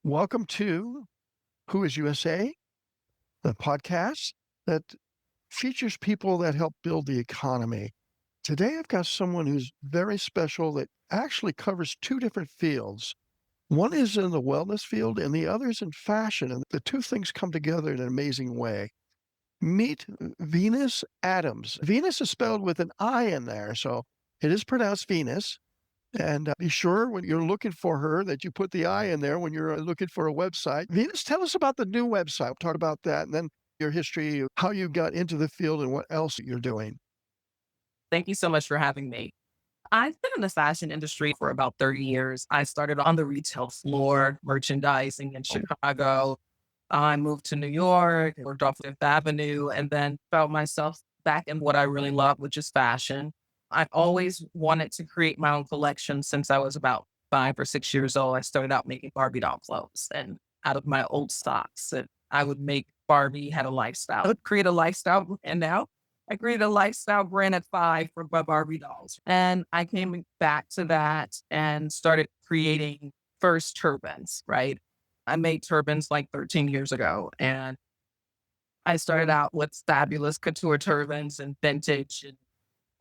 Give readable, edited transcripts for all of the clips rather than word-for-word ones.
Welcome to Who is USA, the podcast that features people that help build the economy. Today, I've got someone who's very special that actually covers two different fields. One is in the wellness field, and the other is in fashion. And the two things come together in an amazing way. Meet Venus Adams. Venus is spelled with an I in there, so it is pronounced Venus. And be sure when you're looking for her that you put the I in there when you're looking for a website. Venus, tell us about the new website. We'll talk about that and then your history, how you got into the field and what else you're doing. Thank you so much for having me. I've been in the fashion industry for about 30 years. I started on the retail floor, merchandising in Oh, Chicago. I moved to New York, worked off Fifth Avenue, and then found myself back in what I really love, which is fashion. I've always wanted to create my own collection since I was about 5 or 6 years old. I started out making Barbie doll clothes and out of my old socks. And I would make Barbie had a lifestyle. I would create a lifestyle. And now I created a lifestyle brand at 5 for my Barbie dolls. And I came back to that and started creating first turbans, right? I made turbans like 13 years ago. And I started out with fabulous couture turbans and vintage and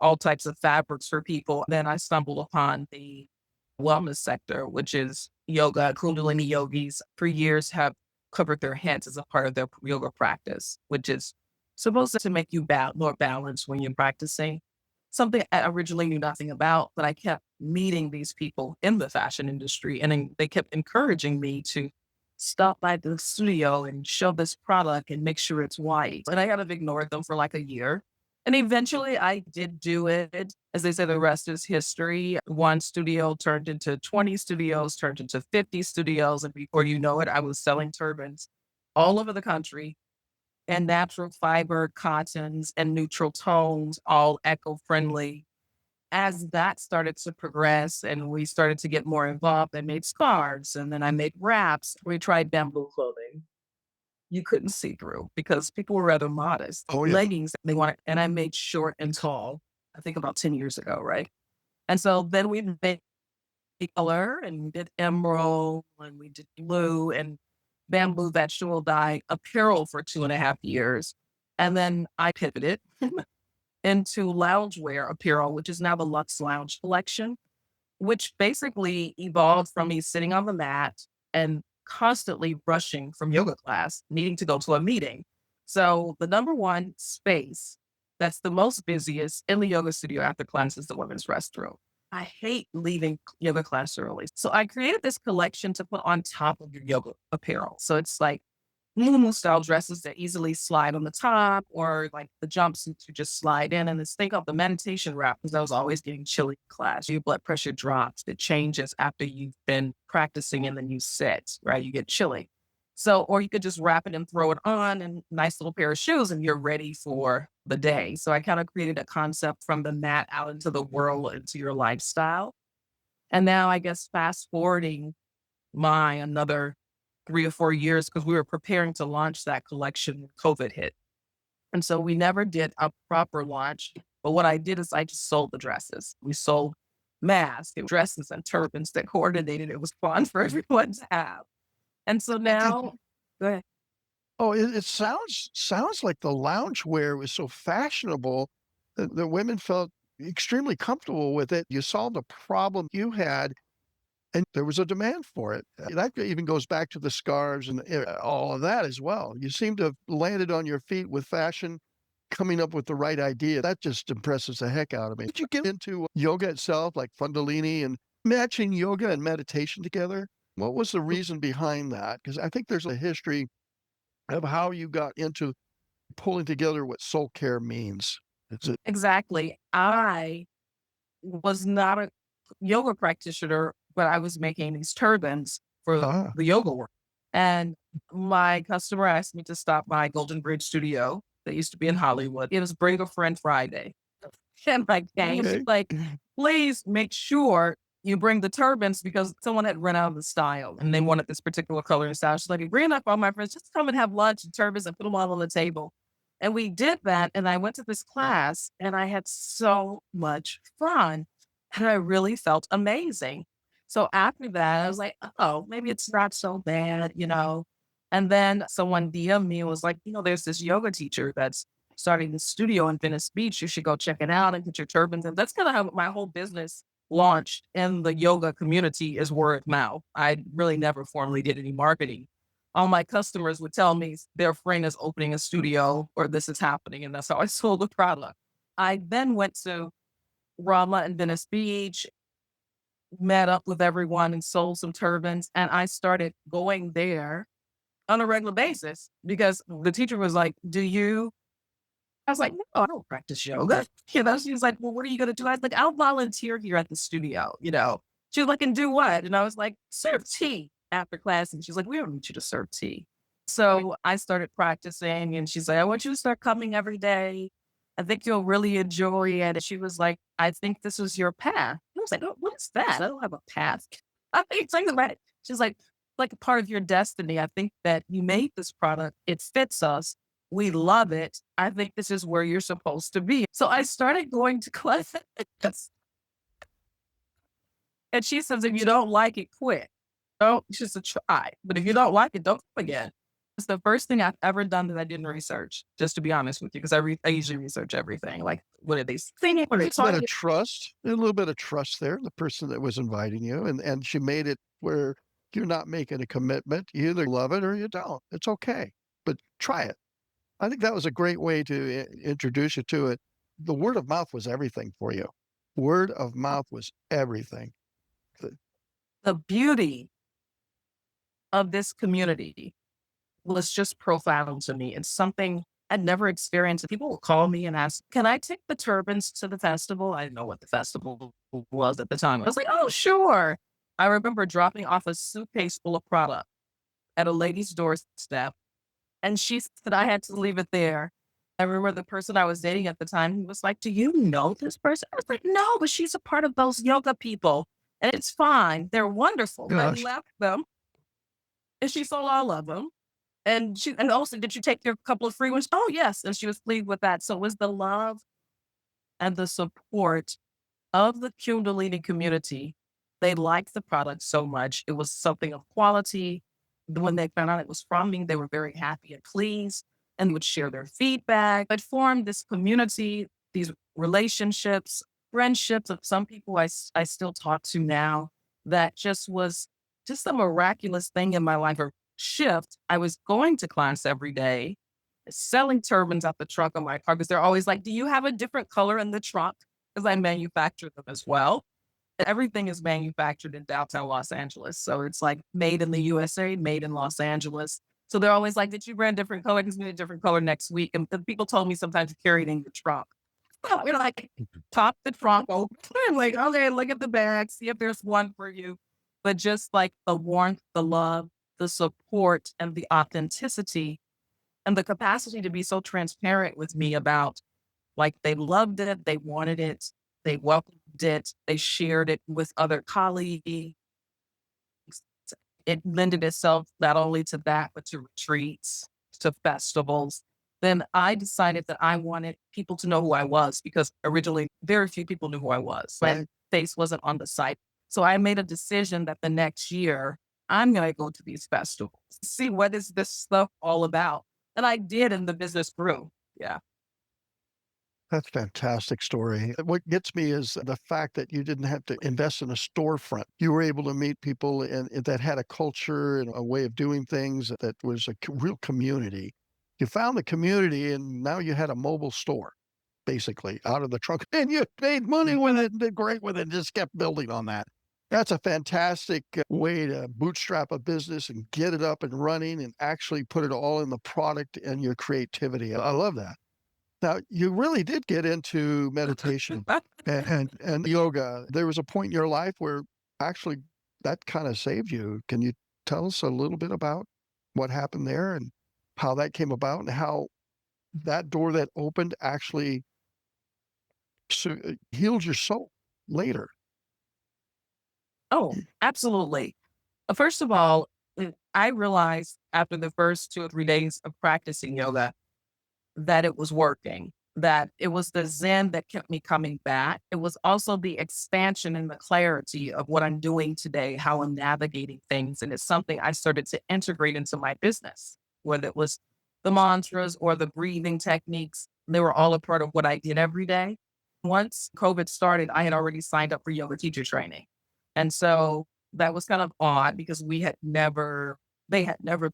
all types of fabrics for people. Then I stumbled upon the wellness sector, which is yoga. Kundalini yogis for years have covered their heads as a part of their yoga practice, which is supposed to make you more balanced when you're practicing. Something I originally knew nothing about, but I kept meeting these people in the fashion industry, and then they kept encouraging me to stop by the studio and show this product and make sure it's white. And I kind of ignored them for like a year. And eventually I did do it. As they say, the rest is history. One studio turned into 20 studios, turned into 50 studios. And before you know it, I was selling turbans all over the country and natural fiber cottons and neutral tones, all eco friendly. As that started to progress and we started to get more involved, I made scarves and then I made wraps. We tried bamboo clothing. You couldn't see through because people were rather modest. oh yeah. Leggings, they wanted, and I made short and tall, I think about 10 years ago, right? And so then we made color and we did emerald and we did blue and bamboo vegetable dye apparel for 2.5 years. And then I pivoted into loungewear apparel, which is now the Luxe Lounge collection, which basically evolved from me sitting on the mat and constantly rushing from yoga class, needing to go to a meeting. So the number one space that's the most busiest in the yoga studio after class is the women's restroom. I hate leaving yoga class early. So I created this collection to put on top of your yoga apparel. So it's like Moo style dresses that easily slide on the top or like the jumpsuits you just slide in. And this thing called the meditation wrap, because I was always getting chilly in class. Your blood pressure drops. It changes after you've been practicing and then you sit, right? You get chilly. So, or you could just wrap it and throw it on and nice little pair of shoes and you're ready for the day. So I kind of created a concept from the mat out into the world, into your lifestyle. And now I guess fast forwarding my another 3 or 4 years because we were preparing to launch that collection when COVID hit. And so we never did a proper launch. But what I did is I just sold the dresses. We sold masks, and dresses, and turbans that coordinated. It was fun for everyone to have. And so now, go ahead. Oh, it sounds like the loungewear was so fashionable that the women felt extremely comfortable with it. You solved a problem you had, and there was a demand for it. That even goes back to the scarves and all of that as well. You seem to have landed on your feet with fashion, coming up with the right idea. That just impresses the heck out of me. Did you get into yoga itself, like Kundalini and matching yoga and meditation together? What was the reason behind that? Because I think there's a history of how you got into pulling together what soul care means. It's a Exactly. I was not a yoga practitioner, but I was making these turbans for ah, the yoga work. And my customer asked me to stop by Golden Bridge Studio that used to be in Hollywood. It was Bring a Friend Friday. And I came, she's okay. like, please make sure you bring the turbans because someone had run out of the style and they wanted this particular color and style. She's like, bring up all my friends, just come and have lunch and turbans and put them all on the table. And we did that. And I went to this class and I had so much fun. And I really felt amazing. So after that, I was like, oh, maybe it's not so bad. And then someone DM'd me and was like, there's this yoga teacher that's starting this studio in Venice Beach. You should go check it out and get your turbans. And that's kind of how my whole business launched in the yoga community is word of mouth. I really never formally did any marketing. All my customers would tell me their friend is opening a studio or this is happening. And that's how I sold the product. I then went to Rama and Venice Beach, met up with everyone and sold some turbans. And I started going there on a regular basis because the teacher was like, do you? I was like, no, I don't practice yoga. She's like, well, what are you going to do? I was like, I'll volunteer here at the studio. She was like, and do what? And I was like, serve tea after class. And she's like, we don't need you to serve tea. So I started practicing and she's like, I want you to start coming every day. I think you'll really enjoy it. And she was like, I think this is your path. I was like, oh, what is that? I don't have a path. I think something about it. She's like a part of your destiny. I think that you made this product. It fits us. We love it. I think this is where you're supposed to be. So I started going to class. And she says, if you don't like it, quit. Don't just a try. But if you don't like it, don't come again. It's the first thing I've ever done that I didn't research, just to be honest with you, because I usually research everything. Like, what are they singing? What are they It's been a talking? trust, a little bit of trust there, the person that was inviting you, and she made it where you're not making a commitment. You either love it or you don't. It's okay, but try it. I think that was a great way to introduce you to it. The word of mouth was everything for you. Word of mouth was everything. The- The beauty of this community was just profound to me. It's something I'd never experienced. People will call me and ask, can I take the turbans to the festival? I didn't know what the festival was at the time. I was like, oh, sure. I remember dropping off a suitcase full of product at a lady's doorstep, and she said I had to leave it there. I remember the person I was dating at the time, he was like, do you know this person? I was like, no, but she's a part of those yoga people, and it's fine. They're wonderful. I Gosh, left them, and she sold all of them. And also, did you take your couple of free ones? Oh, yes. And she was pleased with that. So it was the love and the support of the Kundalini community. They liked the product so much. It was something of quality. When they found out it was from me, they were very happy and pleased and would share their feedback. It formed this community, these relationships, friendships of some people I still talk to now. That just was just a miraculous thing in my life or shift. I was going to class every day, selling turbans out the trunk of my car because they're always like, do you have a different color in the trunk? Because I manufacture them as well. Everything is manufactured in downtown Los Angeles. So it's like made in the USA, made in Los Angeles. So they're always like, did you brand different color? Because we need a different color next week. And the people told me sometimes you carry it in your trunk. Oh, you're like, top the trunk open. I'm like, okay, look at the bag, see if there's one for you. But just like the warmth, the love, the support, and the authenticity and the capacity to be so transparent with me about like they loved it, they wanted it, they welcomed it, they shared it with other colleagues. It lended itself not only to that, but to retreats, to festivals. Then I decided that I wanted people to know who I was because originally very few people knew who I was. My right? face wasn't on the site. So I made a decision that the next year I'm going to go to these festivals, see what is this stuff all about. And I did, and the business grew. Yeah. That's a fantastic story. What gets me is the fact that you didn't have to invest in a storefront. You were able to meet people and that had a culture and a way of doing things that was a real community. You found the community and now you had a mobile store basically out of the trunk and you made money with it and did great with it and just kept building on that. That's a fantastic way to bootstrap a business and get it up and running and actually put it all in the product and your creativity. I love that. Now, you really did get into meditation and yoga. There was a point in your life where actually that kind of saved you. Can you tell us a little bit about what happened there and how that came about and how that door that opened actually healed your soul later? Oh, absolutely. First of all, I realized after the first 2 or 3 days of practicing yoga that it was working. that it was the zen that kept me coming back. It was also the expansion and the clarity of what I'm doing today, how I'm navigating things. And it's something I started to integrate into my business, whether it was the mantras or the breathing techniques. They were all a part of what I did every day. Once COVID started, I had already signed up for yoga teacher training. And so that was kind of odd because they had never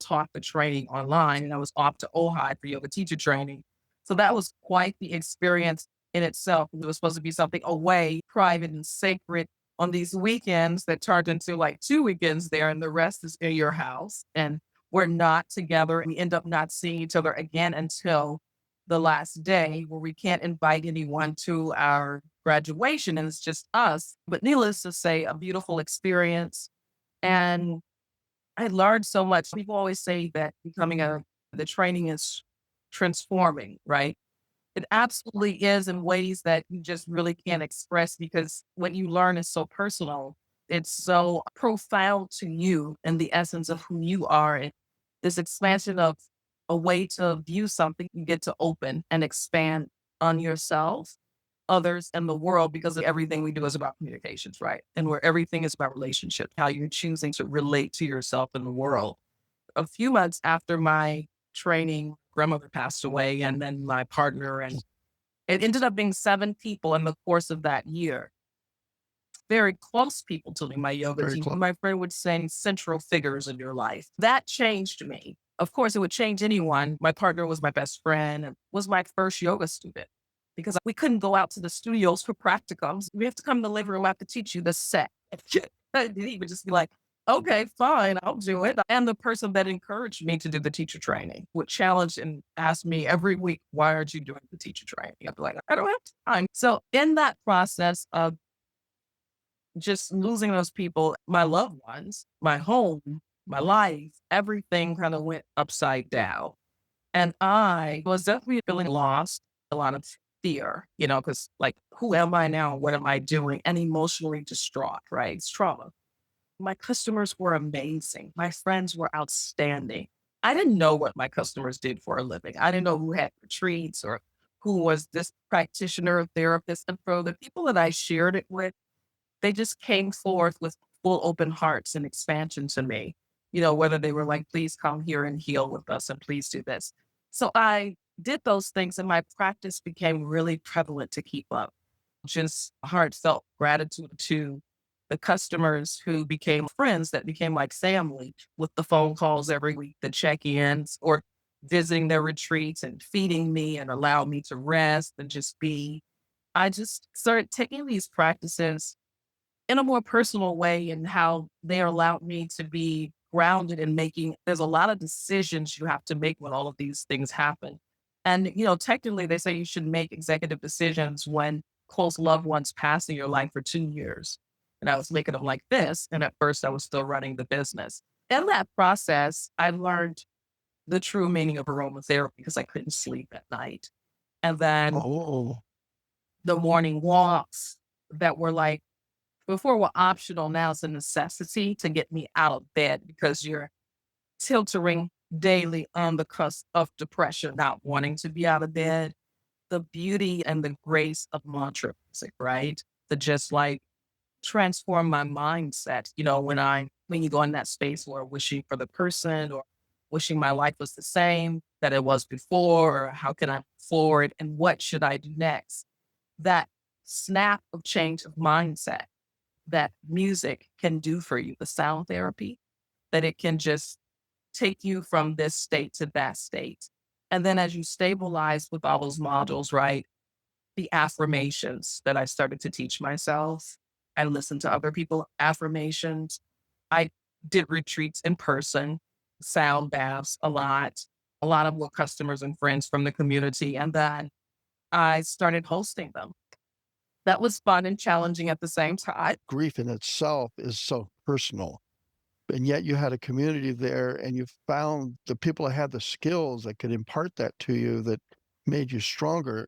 taught the training online. And I was off to Ojai for yoga teacher training. So that was quite the experience in itself. It was supposed to be something away, private and sacred on these weekends that turned into like 2 weekends there, and the rest is in your house. And we're not together. We end up not seeing each other again until the last day where we can't invite anyone to our graduation and it's just us. But needless to say, a beautiful experience. And I learned so much. People always say that the training is transforming, right? It absolutely is in ways that you just really can't express because what you learn is so personal. It's so profound to you and the essence of who you are. And this expansion of a way to view something, you get to open and expand on yourself, others, and the world because everything we do is about communications, right? And where everything is about relationships, how you're choosing to relate to yourself in the world. A few months after my training, grandmother passed away, and then my partner, and it ended up being 7 people in the course of that year. Very close people to me, my yoga Very team. close. My friend would say central figures in your life. That changed me. Of course, it would change anyone. My partner was my best friend and was my first yoga student because we couldn't go out to the studios for practicums. We have to come to the living room. I have to teach you the set. And he would just be like, okay, fine, I'll do it. And the person that encouraged me to do the teacher training would challenge and ask me every week, why aren't you doing the teacher training? I'd be like, I don't have time. So in that process of just losing those people, my loved ones, my home, my life, everything kind of went upside down. And I was definitely feeling lost, a lot of fear, because like, who am I now? What am I doing? And emotionally distraught, right? It's trauma. My customers were amazing. My friends were outstanding. I didn't know what my customers did for a living. I didn't know who had retreats or who was this practitioner, therapist. And for the people that I shared it with, they just came forth with full open hearts and expansion to me, whether they were like, please come here and heal with us and please do this. So I did those things and my practice became really prevalent to keep up. Just heartfelt gratitude to the customers who became friends that became like family with the phone calls every week, the check-ins or visiting their retreats and feeding me and allow me to rest and just be. I just started taking these practices in a more personal way and how they allowed me to be grounded in making there's a lot of decisions you have to make when all of these things happen. And, technically they say you should make executive decisions when close loved ones pass in your life for 2 years. And I was making them like this. And at first I was still running the business. In that process, I learned the true meaning of aromatherapy because I couldn't sleep at night. And then Oh, the morning walks that were like before were optional, now it's a necessity to get me out of bed because you're tilting daily on the cusp of depression, not wanting to be out of bed. The beauty and the grace of mantra music, right? To just like transform my mindset, when you go in that space where wishing for the person or wishing my life was the same that it was before, or how can I move forward and what should I do next? That snap of change of mindset that music can do for you, the sound therapy, that it can just take you from this state to that state. And then as you stabilize with all those modules, right? The affirmations that I started to teach myself. I listened to other people affirmations. I did retreats in person, sound baths a lot of with customers and friends from the community. And then I started hosting them. That was fun and challenging at the same time. grief in itself is so personal. And yet you had a community there and you found the people that had the skills that could impart that to you that made you stronger.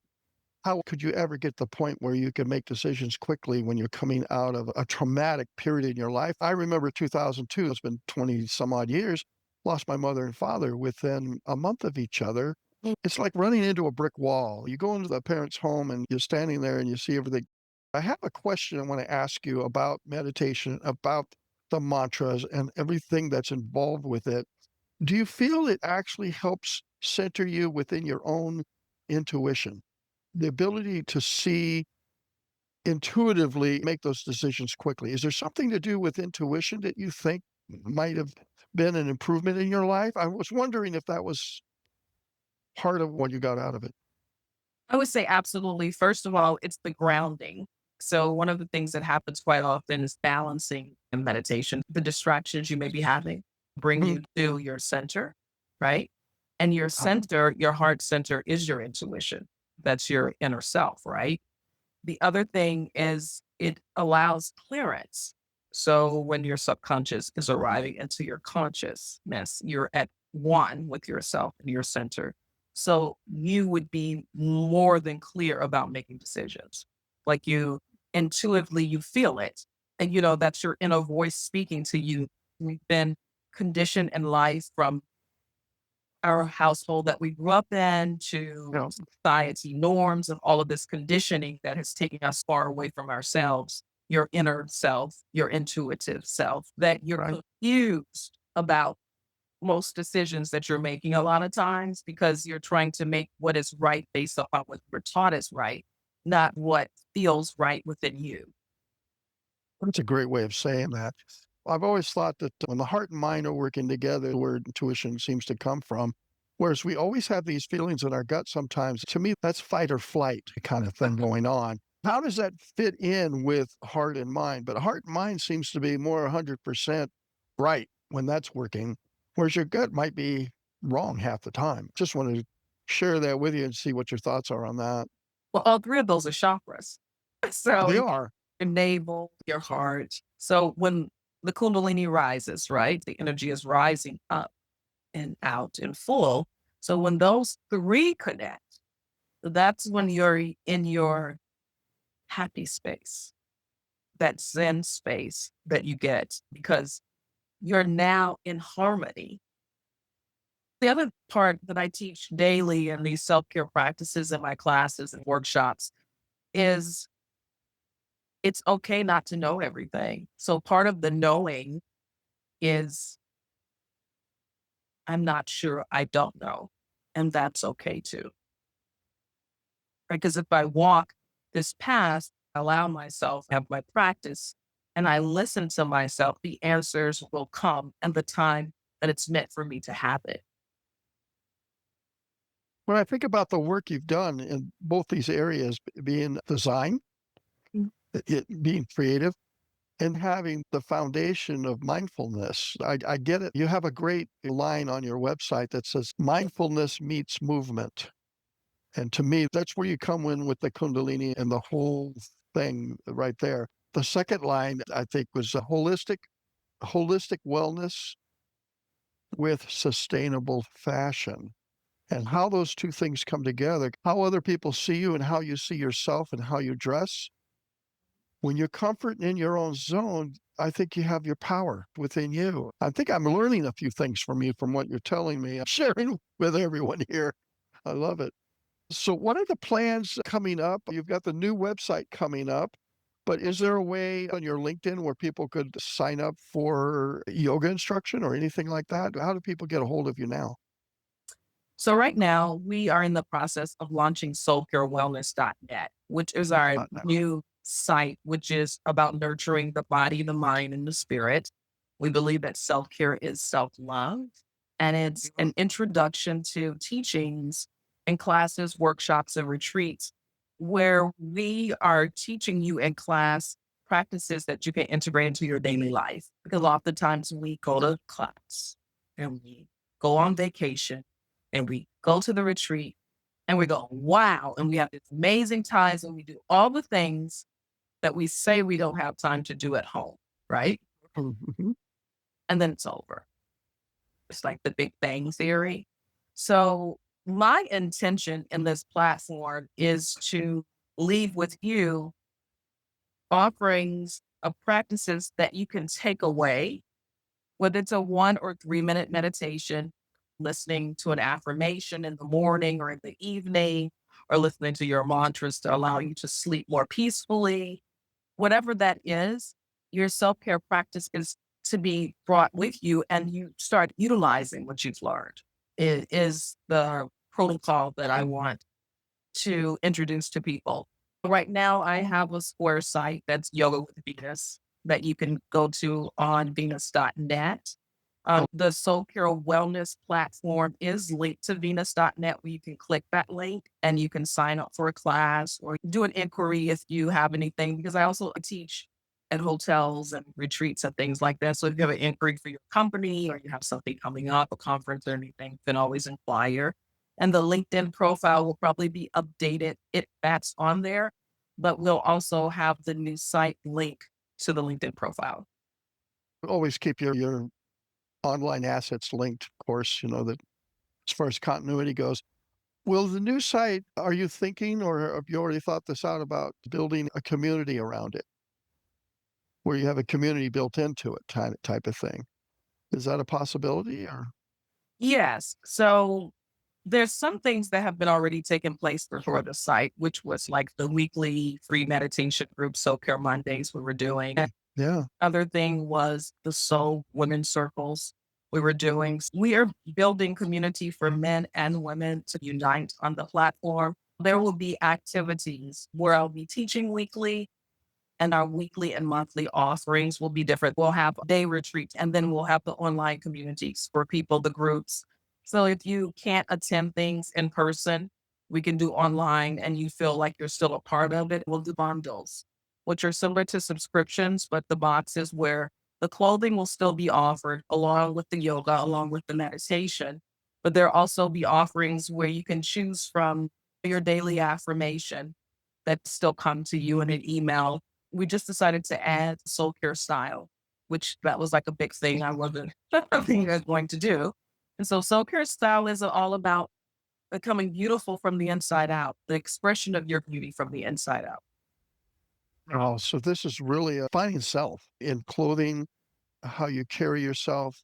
How could you ever get to the point where you can make decisions quickly when you're coming out of a traumatic period in your life? I remember 2002, it's been 20 some odd years, lost my mother and father within a month of each other. It's like running into a brick wall. You go into the parent's home and you're standing there and you see everything. I have a question I want to ask you about meditation, about the mantras and everything that's involved with it. Do you feel it actually helps center you within your own intuition? The ability to see intuitively make those decisions quickly. Is there something to do with intuition that you think might have been an improvement in your life? I was wondering if that was part of what you got out of it. I would say absolutely. First of all, it's the grounding. So one of the things that happens quite often is balancing in meditation. The distractions you may be having bring Mhm. you to your center, right? And your Uh, center, your heart center is your intuition. That's your inner self, right? The other thing is it allows clearance. So when your subconscious is arriving into your consciousness, you're at one with yourself and your center. So you would be more than clear about making decisions. Like you intuitively, you feel it. And that's your inner voice speaking to you. We've been conditioned in life from our household that we grew up in to yeah, society norms and all of this conditioning that has taken us far away from ourselves, your inner self, your intuitive self, that you're right. confused about most decisions that you're making a lot of times because you're trying to make what is right based upon what you're taught is right, not what feels right within you. That's a great way of saying that. I've always thought that when the heart and mind are working together, where intuition seems to come from, whereas we always have these feelings in our gut sometimes, to me, that's fight or flight kind of thing going on. How does that fit in with heart and mind? But heart and mind seems to be more 100% right when that's working, whereas your gut might be wrong half the time. Just wanted to share that with you and see what your thoughts are on that. Well, all three of those are chakras. So They are. your navel, your heart. So when the Kundalini rises, right, the energy is rising up and out and full. So when those three connect, that's when you're in your happy space, that Zen space that you get because you're now in harmony. The other part that I teach daily in these self care practices in my classes and workshops is it's okay not to know everything. So part of the knowing is I'm not sure, I don't know. And that's okay too. Right? Because if I walk this path, allow myself, have my practice, and I listen to myself, the answers will come and the time that it's meant for me to have it. When I think about the work you've done in both these areas, being design, Mm. being creative, and having the foundation of mindfulness, I get it. You have a great line on your website that says mindfulness meets movement. And to me, that's where you come in with the Kundalini and the whole thing right there. The second line, I think, was a holistic wellness with sustainable fashion. And how those two things come together, how other people see you and how you see yourself and how you dress. When you're comfort in your own zone, I think you have your power within you. I think I'm learning a few things from you from what you're telling me. I'm sharing with everyone here. I love it. So, what are the plans coming up? You've got the new website coming up, but is there a way on your LinkedIn where people could sign up for yoga instruction or anything like that? How do people get a hold of you now? So right now we are in the process of launching soulcarewellness.net, which is our Now. new site, which is about nurturing the body, the mind, and the spirit. We believe that self-care is self-love, and it's an introduction to teachings and classes, workshops, and retreats where we are teaching you in class practices that you can integrate into your daily life. Because oftentimes we go to class and we go on vacation and we go to the retreat and we go, wow. And we have these amazing times and we do all the things that we say we don't have time to do at home. Right. Mhm. And then it's over. It's like the Big Bang Theory. So, my intention in this platform is to leave with you offerings of practices that you can take away, whether it's a 1 or 3 minute meditation listening to an affirmation in the morning or in the evening, or listening to your mantras to allow you to sleep more peacefully. Whatever that is, your self care practice is to be brought with you and you start utilizing what you've learned. It is the protocol that I want to introduce to people. Right now, I have a Square site that's Yoga with Venus that you can go to on Venus.net. The Soul Care Wellness platform is linked to Venus.net, where you can click that link and you can sign up for a class or do an inquiry if you have anything, because I also teach at hotels and retreats and things like that. So if you have an inquiry for your company or you have something coming up, a conference or anything, you can always inquire. And the LinkedIn profile will probably be updated if that's on there, but we'll also have the new site link to the LinkedIn profile. Always keep your online assets linked, of course, that as far as continuity goes. Will the new site, are you thinking or have you already thought this out about building a community around it where you have a community built into it type of thing? Is that a possibility or? Yes. So there's some things that have been already taking place before the site, which was like the weekly free meditation group, Soul Care Mondays we were doing. And Yeah. other thing was the Soul Women Circles we were doing. We are building community for men and women to unite on the platform. There will be activities where I'll be teaching weekly, and our weekly and monthly offerings will be different. We'll have day retreats and then we'll have the online communities for people, the groups. So if you can't attend things in person, we can do online and you feel like you're still a part of it. We'll do bundles, which are similar to subscriptions, but the boxes where the clothing will still be offered along with the yoga, along with the meditation. But there'll also be offerings where you can choose from your daily affirmation that still come to you in an email. We just decided to add soul care style, which that was like a big thing I wasn't thinking I was going to do. And so soul care style is all about becoming beautiful from the inside out, the expression of your beauty from the inside out. Oh, so this is really finding self in clothing, how you carry yourself,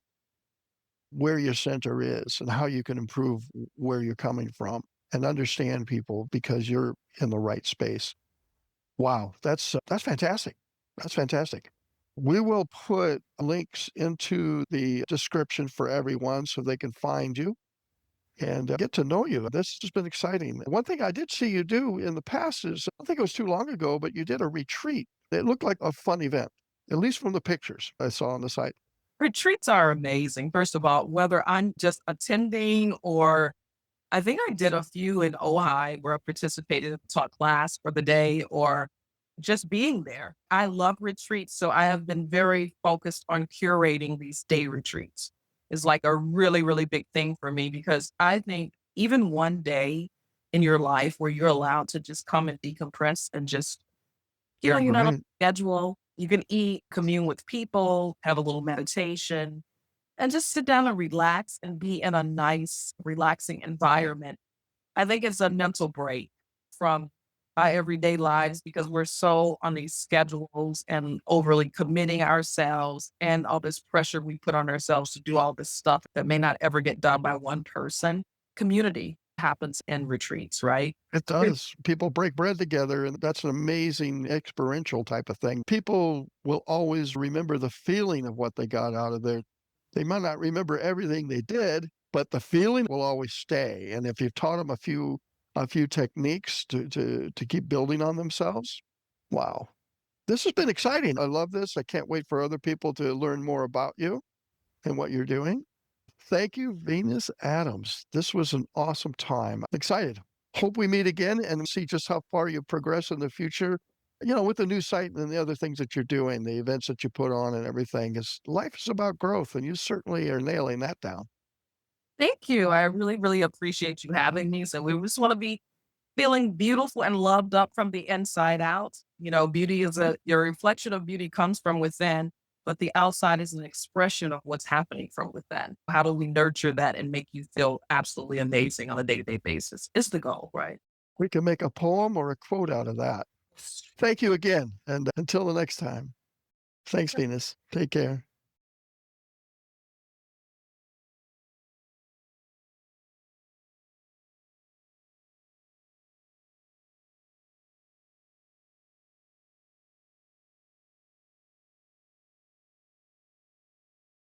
where your center is, and how you can improve where you're coming from and understand people because you're in the right space. Wow, that's fantastic. That's fantastic. We will put links into the description for everyone so they can find you and get to know you. This has been exciting. One thing I did see you do in the past is, I don't think it was too long ago, but you did a retreat. It looked like a fun event, at least from the pictures I saw on the site. Retreats are amazing. First of all, whether I'm just attending or I think I did a few in Ojai where I participated, taught class for the day, or just being there. I love retreats, so I have been very focused on curating these day retreats. It's like a really, really big thing for me because I think even one day in your life where you're allowed to just come and decompress and just, you're not on Right. schedule. You can eat, commune with people, have a little meditation, and just sit down and relax and be in a nice, relaxing environment. I think it's a mental break from our everyday lives because we're so on these schedules and overly committing ourselves and all this pressure we put on ourselves to do all this stuff that may not ever get done by one person. Community happens in retreats, right? It does. People break bread together, and that's an amazing experiential type of thing. People will always remember the feeling of what they got out of there. They might not remember everything they did, but the feeling will always stay. And if you've taught them a few techniques to keep building on themselves, wow. This has been exciting. I love this. I can't wait for other people to learn more about you and what you're doing. Thank you, Venus Adams. This was an awesome time. I'm excited. Hope we meet again and see just how far you progress in the future, with the new site and the other things that you're doing, the events that you put on and everything. Is life is about growth, and you certainly are nailing that down. Thank you. I really, really appreciate you having me. So we just want to be feeling beautiful and loved up from the inside out. Beauty is your reflection of beauty comes from within, but the outside is an expression of what's happening from within. How do we nurture that and make you feel absolutely amazing on a day to day basis? Is the goal, right? We can make a poem or a quote out of that. Thank you again. And until the next time, thanks, Venus. Take care.